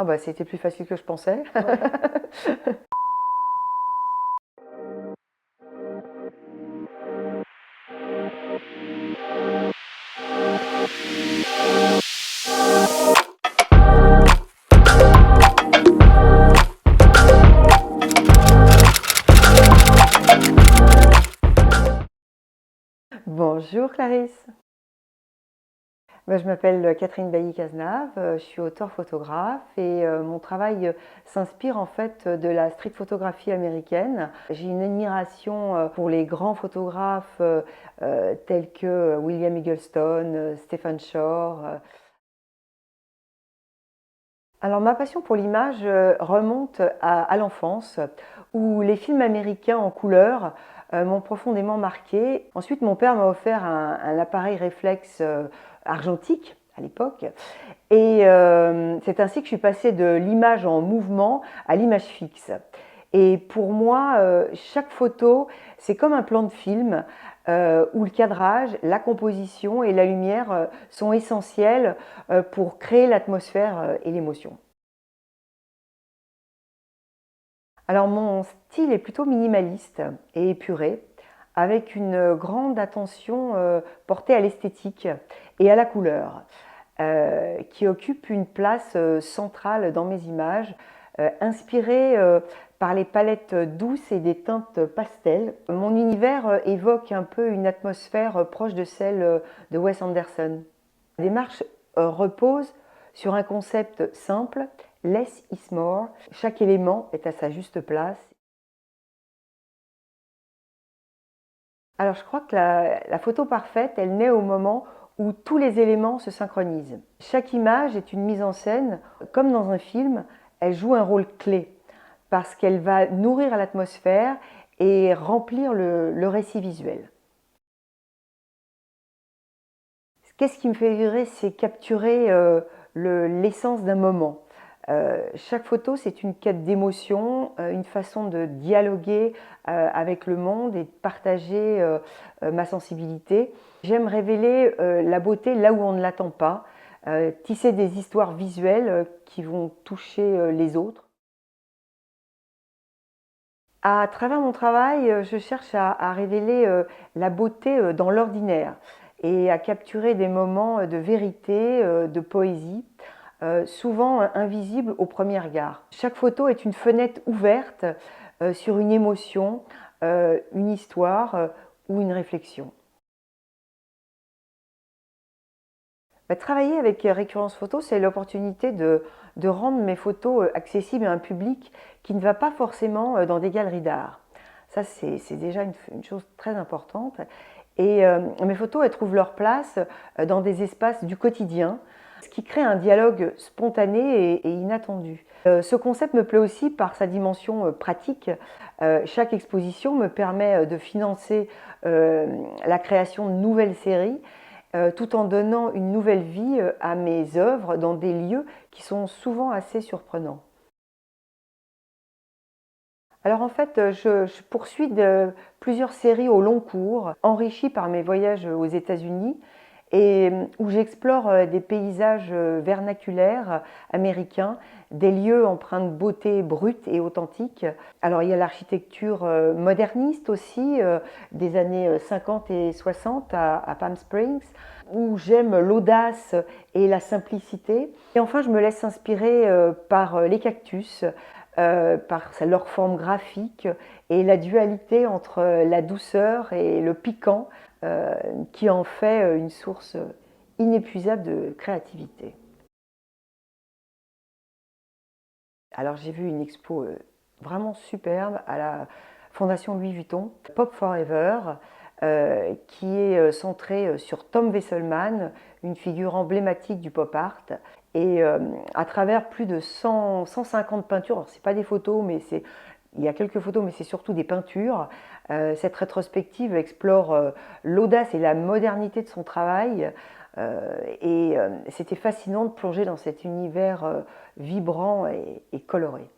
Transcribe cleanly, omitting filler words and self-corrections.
Ah bah c'était plus facile que je pensais. Ouais. Bonjour Clarisse. Je m'appelle Catherine Bailly-Cazenave, je suis auteure-photographe et mon travail s'inspire en fait de la street photographie américaine. J'ai une admiration pour les grands photographes tels que William Eggleston, Stephen Shore. Alors ma passion pour l'image remonte à l'enfance où les films américains en couleur m'ont profondément marqué. Ensuite mon père m'a offert un appareil réflexe argentique à l'époque et c'est ainsi que je suis passée de l'image en mouvement à l'image fixe. Et pour moi, chaque photo, c'est comme un plan de film où le cadrage, la composition et la lumière sont essentiels pour créer l'atmosphère et l'émotion. Alors mon style est plutôt minimaliste et épuré, avec une grande attention portée à l'esthétique et à la couleur, qui occupe une place centrale dans mes images, inspirée par les palettes douces et des teintes pastel. Mon univers évoque un peu une atmosphère proche de celle de Wes Anderson. La démarche repose sur un concept simple, less is more. Chaque élément est à sa juste place. Alors je crois que la photo parfaite, elle naît au moment où tous les éléments se synchronisent. Chaque image est une mise en scène, comme dans un film, elle joue un rôle clé parce qu'elle va nourrir l'atmosphère et remplir le récit visuel. Qu'est-ce qui me fait vibrer, c'est capturer l'essence d'un moment. Chaque photo, c'est une quête d'émotion, une façon de dialoguer avec le monde et de partager ma sensibilité. J'aime révéler la beauté là où on ne l'attend pas, tisser des histoires visuelles qui vont toucher les autres. À travers mon travail, je cherche à révéler la beauté dans l'ordinaire et à capturer des moments de vérité, de poésie, souvent invisibles au premier regard. Chaque photo est une fenêtre ouverte sur une émotion, une histoire ou une réflexion. Travailler avec Récurrence Photo, c'est l'opportunité de rendre mes photos accessibles à un public qui ne va pas forcément dans des galeries d'art. Ça, c'est déjà une chose très importante. Et mes photos, elles trouvent leur place dans des espaces du quotidien, ce qui crée un dialogue spontané et inattendu. Ce concept me plaît aussi par sa dimension pratique. Chaque exposition me permet de financer la création de nouvelles séries tout en donnant une nouvelle vie à mes œuvres dans des lieux qui sont souvent assez surprenants. Alors en fait, je poursuis plusieurs séries au long cours, enrichies par mes voyages aux États-Unis et où j'explore des paysages vernaculaires américains, des lieux empreints de beauté brute et authentique. Alors il y a l'architecture moderniste aussi, des années 50 et 60 à Palm Springs, où j'aime l'audace et la simplicité. Et enfin, je me laisse inspirer par les cactus, par leur forme graphique et la dualité entre la douceur et le piquant qui en fait une source inépuisable de créativité. Alors j'ai vu une expo vraiment superbe à la Fondation Louis Vuitton, Pop Forever, qui est centrée sur Tom Wesselmann, une figure emblématique du pop art. Et à travers plus de 150 peintures, alors c'est pas des photos, mais il y a quelques photos, mais c'est surtout des peintures. Cette rétrospective explore l'audace et la modernité de son travail. Et c'était fascinant de plonger dans cet univers vibrant et coloré.